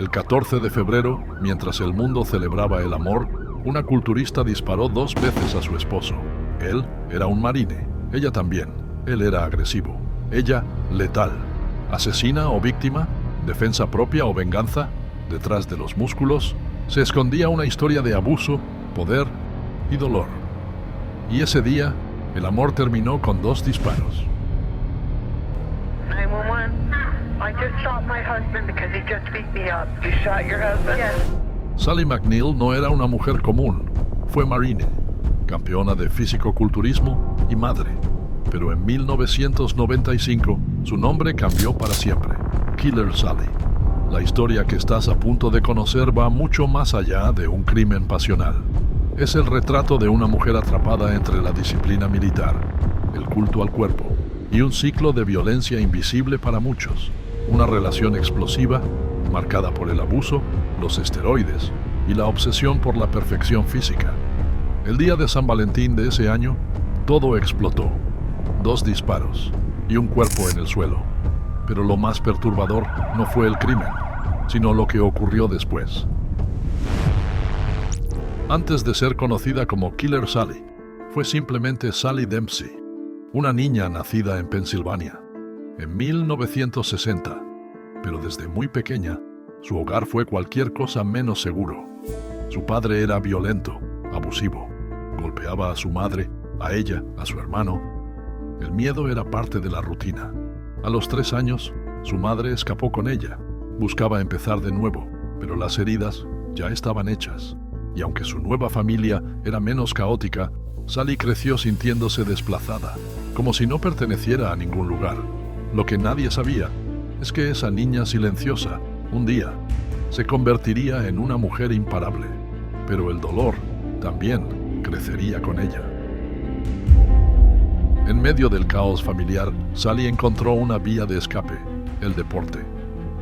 El 14 de febrero, mientras el mundo celebraba el amor, una culturista disparó 2 veces a su esposo. Él era un marine, ella también. Él era agresivo, ella letal. ¿Asesina o víctima? ¿Defensa propia o venganza? Detrás de los músculos se escondía una historia de abuso, poder y dolor. Y ese día, el amor terminó con 2 disparos. 911. I just shot my husband because he just beat me up. You shot your husband? Yes. Sally McNeil no era una mujer común. Fue marine, campeona de físico-culturismo y madre. Pero en 1995, su nombre cambió para siempre. Killer Sally. La historia que estás a punto de conocer va mucho más allá de un crimen pasional. Es el retrato de una mujer atrapada entre la disciplina militar, el culto al cuerpo y un ciclo de violencia invisible para muchos. Una relación explosiva, marcada por el abuso, los esteroides y la obsesión por la perfección física. El día de San Valentín de ese año, todo explotó. 2 disparos y un cuerpo en el suelo. Pero lo más perturbador no fue el crimen, sino lo que ocurrió después. Antes de ser conocida como Killer Sally, fue simplemente Sally Dempsey, una niña nacida en Pensilvania, en 1960. Pero desde muy pequeña, su hogar fue cualquier cosa menos seguro. Su padre era violento, abusivo, golpeaba a su madre, a ella, a su hermano. El miedo era parte de la rutina. A los 3 años, su madre escapó con ella. Buscaba empezar de nuevo, pero las heridas ya estaban hechas. Y aunque su nueva familia era menos caótica, Sally creció sintiéndose desplazada, como si no perteneciera a ningún lugar. Lo que nadie sabía es que esa niña silenciosa, un día, se convertiría en una mujer imparable. Pero el dolor también crecería con ella. En medio del caos familiar, Sally encontró una vía de escape, el deporte.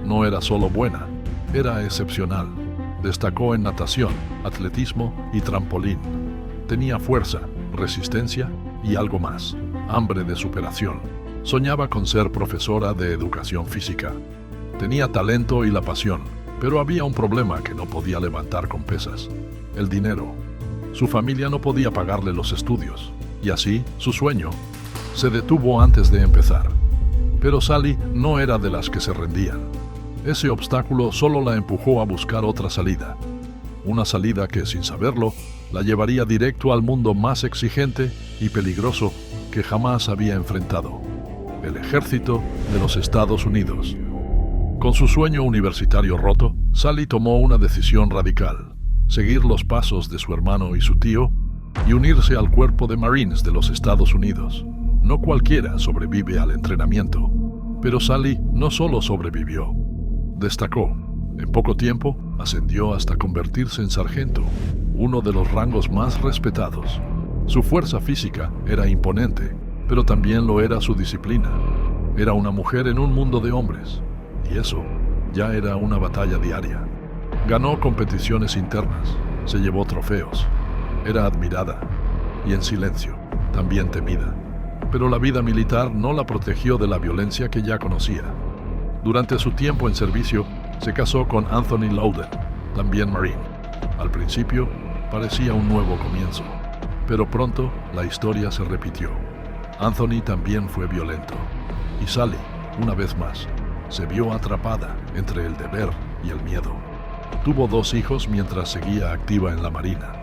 No era solo buena, era excepcional. Destacó en natación, atletismo y trampolín. Tenía fuerza, resistencia y algo más, hambre de superación. Soñaba con ser profesora de educación física. Tenía talento y la pasión, pero había un problema que no podía levantar con pesas: el dinero. Su familia no podía pagarle los estudios, y así su sueño se detuvo antes de empezar. Pero Sally no era de las que se rendían. Ese obstáculo solo la empujó a buscar otra salida. Una salida que, sin saberlo, la llevaría directo al mundo más exigente y peligroso que jamás había enfrentado: el ejército de los Estados Unidos. Con su sueño universitario roto, Sally tomó una decisión radical: seguir los pasos de su hermano y su tío y unirse al cuerpo de Marines de los Estados Unidos. No cualquiera sobrevive al entrenamiento, pero Sally no solo sobrevivió, destacó. En poco tiempo, ascendió hasta convertirse en sargento, uno de los rangos más respetados. Su fuerza física era imponente, pero también lo era su disciplina. Era una mujer en un mundo de hombres, y eso ya era una batalla diaria. Ganó competiciones internas, se llevó trofeos, era admirada y en silencio, también temida. Pero la vida militar no la protegió de la violencia que ya conocía. Durante su tiempo en servicio, se casó con Anthony Louden, también marine. Al principio, parecía un nuevo comienzo, pero pronto la historia se repitió. Anthony también fue violento, y Sally, una vez más, se vio atrapada entre el deber y el miedo. Tuvo 2 hijos mientras seguía activa en la Marina,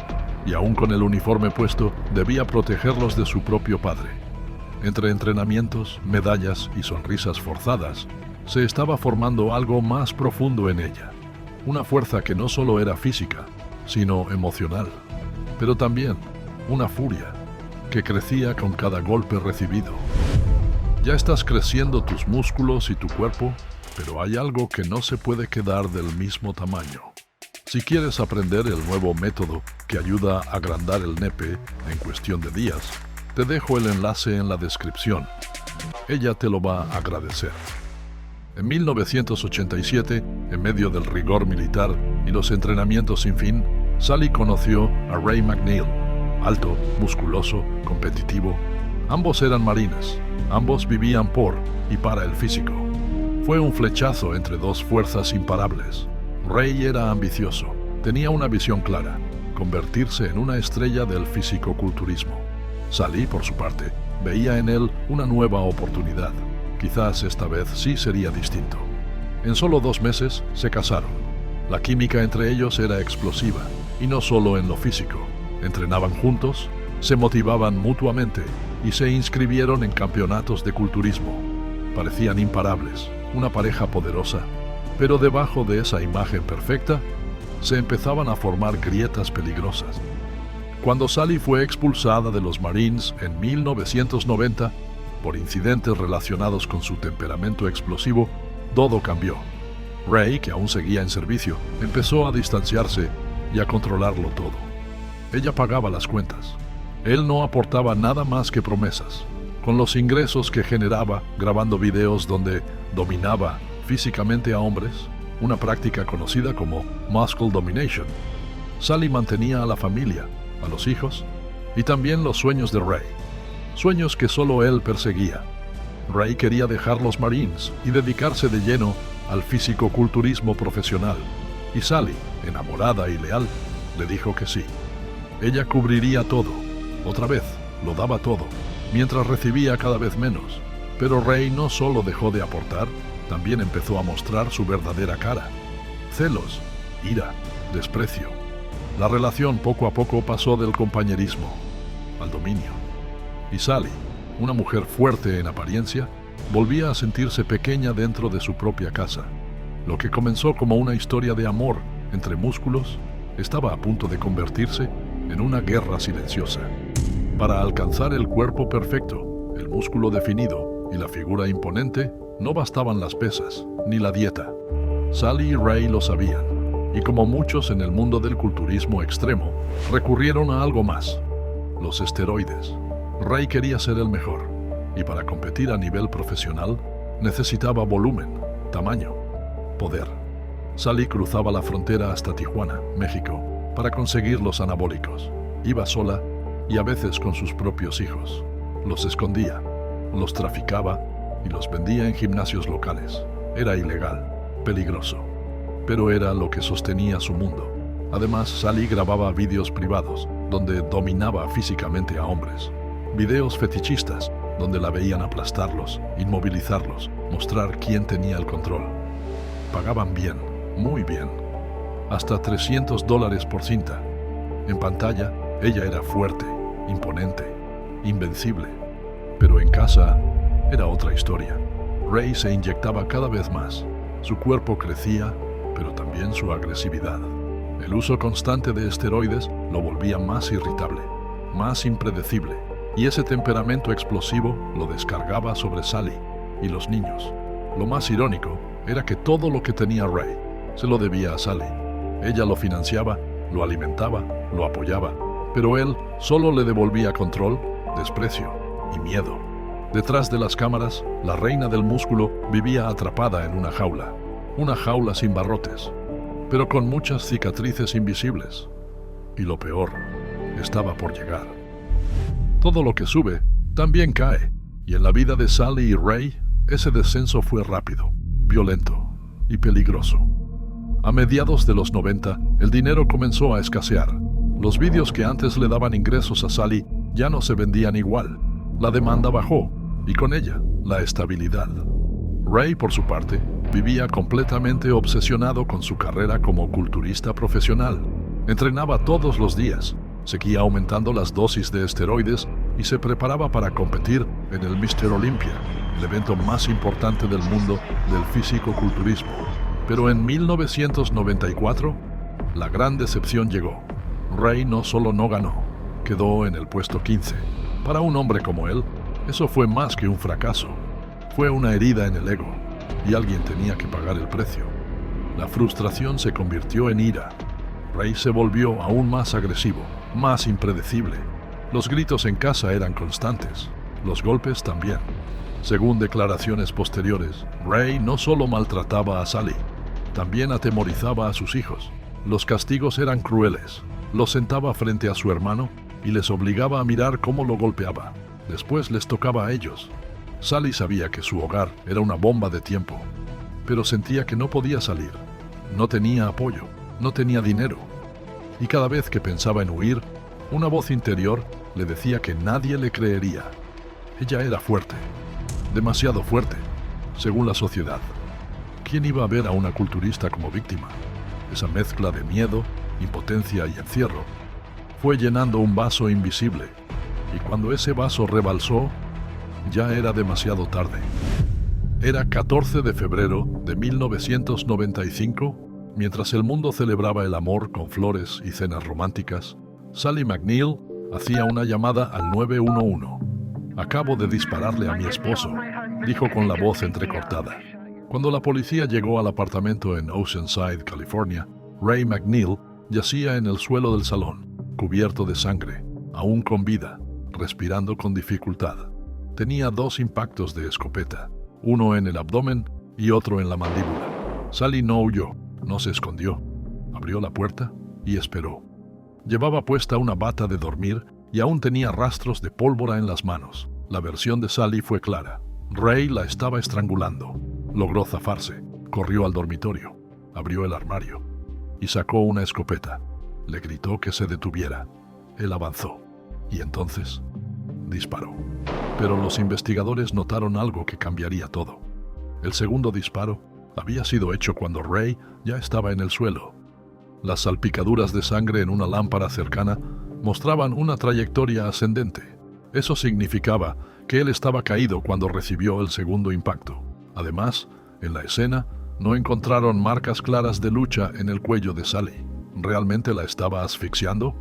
y aún con el uniforme puesto, debía protegerlos de su propio padre. Entre entrenamientos, medallas y sonrisas forzadas, se estaba formando algo más profundo en ella. Una fuerza que no solo era física, sino emocional, pero también una furia que crecía con cada golpe recibido. Ya estás creciendo tus músculos y tu cuerpo, pero hay algo que no se puede quedar del mismo tamaño. Si quieres aprender el nuevo método que ayuda a agrandar el nepe en cuestión de días, te dejo el enlace en la descripción. Ella te lo va a agradecer. En 1987, en medio del rigor militar y los entrenamientos sin fin, Sally conoció a Ray McNeil, alto, musculoso, competitivo. Ambos eran marines, ambos vivían por y para el físico. Fue un flechazo entre 2 fuerzas imparables. Ray era ambicioso, tenía una visión clara: convertirse en una estrella del fisicoculturismo. Sally, por su parte, veía en él una nueva oportunidad. Quizás esta vez sí sería distinto. En solo 2 meses se casaron. La química entre ellos era explosiva, y no solo en lo físico. Entrenaban juntos, se motivaban mutuamente y se inscribieron en campeonatos de culturismo. Parecían imparables, una pareja poderosa, pero debajo de esa imagen perfecta se empezaban a formar grietas peligrosas. Cuando Sally fue expulsada de los Marines en 1990 por incidentes relacionados con su temperamento explosivo, todo cambió. Ray, que aún seguía en servicio, empezó a distanciarse y a controlarlo todo. Ella pagaba las cuentas. Él no aportaba nada más que promesas. Con los ingresos que generaba grabando videos donde dominaba físicamente a hombres, una práctica conocida como muscle domination, Sally mantenía a la familia, a los hijos y también los sueños de Ray. Sueños que solo él perseguía. Ray quería dejar los Marines y dedicarse de lleno al fisicoculturismo profesional, y Sally, enamorada y leal, le dijo que sí. Ella cubriría todo. Otra vez, lo daba todo, mientras recibía cada vez menos. Pero Ray no solo dejó de aportar, también empezó a mostrar su verdadera cara: celos, ira, desprecio. La relación poco a poco pasó del compañerismo al dominio. Y Sally, una mujer fuerte en apariencia, volvía a sentirse pequeña dentro de su propia casa. Lo que comenzó como una historia de amor entre músculos estaba a punto de convertirse en una guerra silenciosa. Para alcanzar el cuerpo perfecto, el músculo definido y la figura imponente, no bastaban las pesas ni la dieta. Sally y Ray lo sabían, y como muchos en el mundo del culturismo extremo, recurrieron a algo más: los esteroides. Ray quería ser el mejor, y para competir a nivel profesional necesitaba volumen, tamaño, poder. Sally cruzaba la frontera hasta Tijuana, México, para conseguir los anabólicos. Iba sola y a veces con sus propios hijos. Los escondía, los traficaba y los vendía en gimnasios locales. Era ilegal, peligroso, pero era lo que sostenía su mundo. Además, Sally grababa vídeos privados donde dominaba físicamente a hombres. Videos fetichistas donde la veían aplastarlos, inmovilizarlos, mostrar quién tenía el control. Pagaban bien, muy bien, hasta $300 por cinta. En pantalla, ella era fuerte, imponente, invencible. Pero en casa era otra historia. Ray se inyectaba cada vez más. Su cuerpo crecía, pero también su agresividad. El uso constante de esteroides lo volvía más irritable, más impredecible, y ese temperamento explosivo lo descargaba sobre Sally y los niños. Lo más irónico era que todo lo que tenía Ray se lo debía a Sally. Ella lo financiaba, lo alimentaba, lo apoyaba, pero él solo le devolvía control, desprecio y miedo. Detrás de las cámaras, la reina del músculo vivía atrapada en una jaula sin barrotes, pero con muchas cicatrices invisibles. Y lo peor estaba por llegar. Todo lo que sube también cae, y en la vida de Sally y Ray, ese descenso fue rápido, violento y peligroso. A mediados de los 90, el dinero comenzó a escasear. Los vídeos que antes le daban ingresos a Sally ya no se vendían igual. La demanda bajó, y con ella, la estabilidad. Ray, por su parte, vivía completamente obsesionado con su carrera como culturista profesional. Entrenaba todos los días, seguía aumentando las dosis de esteroides y se preparaba para competir en el Mr. Olympia, el evento más importante del mundo del fisicoculturismo. Pero en 1994, la gran decepción llegó. Ray no solo no ganó, quedó en el puesto 15. Para un hombre como él, eso fue más que un fracaso. Fue una herida en el ego, y alguien tenía que pagar el precio. La frustración se convirtió en ira. Ray se volvió aún más agresivo, más impredecible. Los gritos en casa eran constantes, los golpes también. Según declaraciones posteriores, Ray no solo maltrataba a Sally, también atemorizaba a sus hijos. Los castigos eran crueles. Los sentaba frente a su hermano y les obligaba a mirar cómo lo golpeaba. Después les tocaba a ellos. Sally sabía que su hogar era una bomba de tiempo, pero sentía que no podía salir. No tenía apoyo, no tenía dinero. Y cada vez que pensaba en huir, una voz interior le decía que nadie le creería. Ella era fuerte, demasiado fuerte, según la sociedad. ¿Quién iba a ver a una culturista como víctima? Esa mezcla de miedo, impotencia y encierro fue llenando un vaso invisible, y cuando ese vaso rebalsó, ya era demasiado tarde. Era 14 de febrero de 1995, mientras el mundo celebraba el amor con flores y cenas románticas. Sally McNeil hacía una llamada al 911. «Acabo de dispararle a mi esposo», dijo con la voz entrecortada. Cuando la policía llegó al apartamento en Oceanside, California, Ray McNeil yacía en el suelo del salón, cubierto de sangre, aún con vida, respirando con dificultad. Tenía 2 impactos de escopeta, uno en el abdomen y otro en la mandíbula. Sally no huyó, no se escondió. Abrió la puerta y esperó. Llevaba puesta una bata de dormir y aún tenía rastros de pólvora en las manos. La versión de Sally fue clara. Ray la estaba estrangulando. Logró zafarse, corrió al dormitorio, abrió el armario y sacó una escopeta. Le gritó que se detuviera. Él avanzó y entonces disparó. Pero los investigadores notaron algo que cambiaría todo. El segundo disparo había sido hecho cuando Ray ya estaba en el suelo. Las salpicaduras de sangre en una lámpara cercana mostraban una trayectoria ascendente. Eso significaba que él estaba caído cuando recibió el segundo impacto. Además, en la escena no encontraron marcas claras de lucha en el cuello de Sally. ¿Realmente la estaba asfixiando?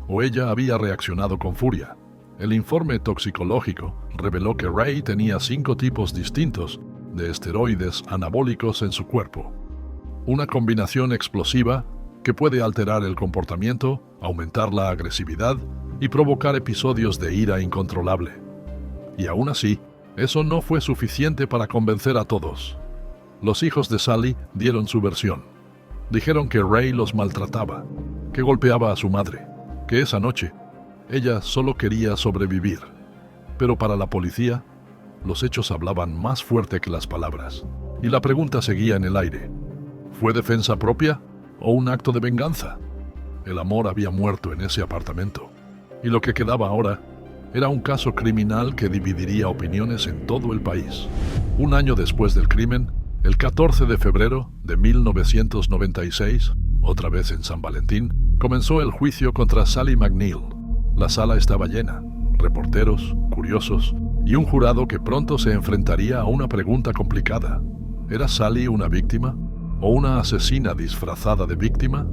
¿O ella había reaccionado con furia? El informe toxicológico reveló que Ray tenía 5 tipos distintos de esteroides anabólicos en su cuerpo. Una combinación explosiva que puede alterar el comportamiento, aumentar la agresividad y provocar episodios de ira incontrolable. Y aún así, eso no fue suficiente para convencer a todos. Los hijos de Sally dieron su versión. Dijeron que Ray los maltrataba, que golpeaba a su madre, que esa noche ella solo quería sobrevivir. Pero para la policía, los hechos hablaban más fuerte que las palabras. Y la pregunta seguía en el aire. ¿Fue defensa propia o un acto de venganza? El amor había muerto en ese apartamento. Y lo que quedaba ahora era un caso criminal que dividiría opiniones en todo el país. Un año después del crimen, el 14 de febrero de 1996, otra vez en San Valentín, comenzó el juicio contra Sally McNeil. La sala estaba llena, reporteros, curiosos y un jurado que pronto se enfrentaría a una pregunta complicada. ¿Era Sally una víctima o una asesina disfrazada de víctima?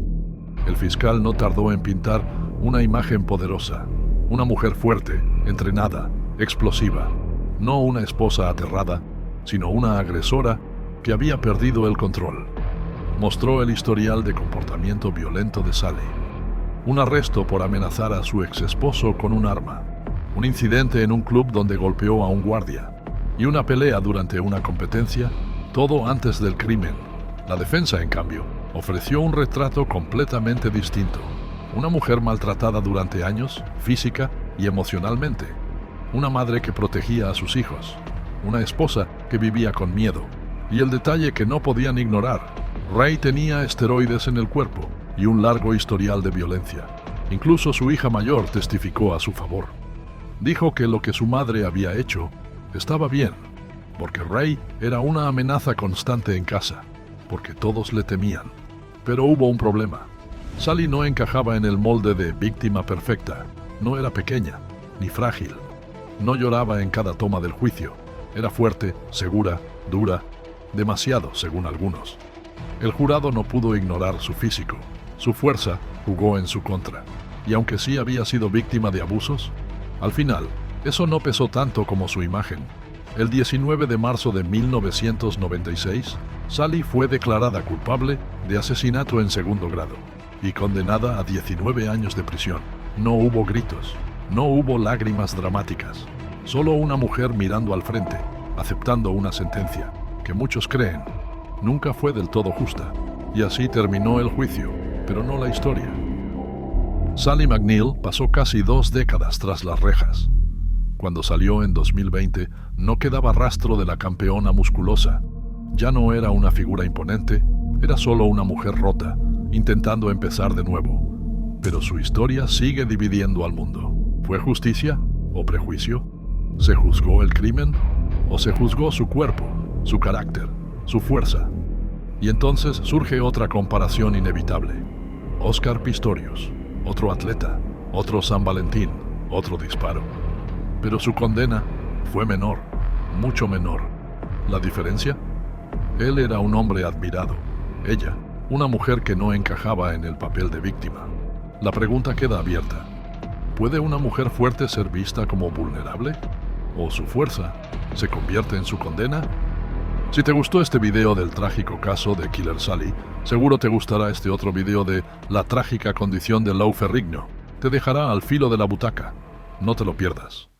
El fiscal no tardó en pintar una imagen poderosa, una mujer fuerte, entrenada, explosiva, no una esposa aterrada, sino una agresora que había perdido el control. Mostró el historial de comportamiento violento de Sally. Un arresto por amenazar a su exesposo con un arma, un incidente en un club donde golpeó a un guardia y una pelea durante una competencia, todo antes del crimen. La defensa, en cambio, ofreció un retrato completamente distinto. Una mujer maltratada durante años, física y emocionalmente. Una madre que protegía a sus hijos. Una esposa que vivía con miedo. Y el detalle que no podían ignorar: Ray tenía esteroides en el cuerpo y un largo historial de violencia. Incluso su hija mayor testificó a su favor. Dijo que lo que su madre había hecho estaba bien, porque Ray era una amenaza constante en casa, porque todos le temían. Pero hubo un problema. Sally no encajaba en el molde de víctima perfecta. No era pequeña, ni frágil. No lloraba en cada toma del juicio. Era fuerte, segura, dura, demasiado, según algunos. El jurado no pudo ignorar su físico. Su fuerza jugó en su contra. Y aunque sí había sido víctima de abusos, al final, eso no pesó tanto como su imagen. El 19 de marzo de 1996, Sally fue declarada culpable de asesinato en segundo grado y condenada a 19 años de prisión. No hubo gritos, no hubo lágrimas dramáticas, solo una mujer mirando al frente, aceptando una sentencia que muchos creen nunca fue del todo justa. Y así terminó el juicio, pero no la historia. Sally McNeil pasó casi 2 décadas tras las rejas. Cuando salió en 2020, no quedaba rastro de la campeona musculosa. Ya no era una figura imponente, Era solo una mujer rota, intentando empezar de nuevo. Pero su historia sigue dividiendo al mundo. ¿Fue justicia o prejuicio? ¿Se juzgó el crimen o se juzgó su cuerpo, su carácter, su fuerza? Y entonces surge otra comparación inevitable. Oscar Pistorius, otro atleta, otro San Valentín, otro disparo. Pero su condena fue menor, mucho menor. ¿La diferencia? Él era un hombre admirado. Ella, una mujer que no encajaba en el papel de víctima. La pregunta queda abierta. ¿Puede una mujer fuerte ser vista como vulnerable? ¿O su fuerza se convierte en su condena? Si te gustó este video del trágico caso de Killer Sally, seguro te gustará este otro video de la trágica condición de Lou Ferrigno. Te dejará al filo de la butaca. No te lo pierdas.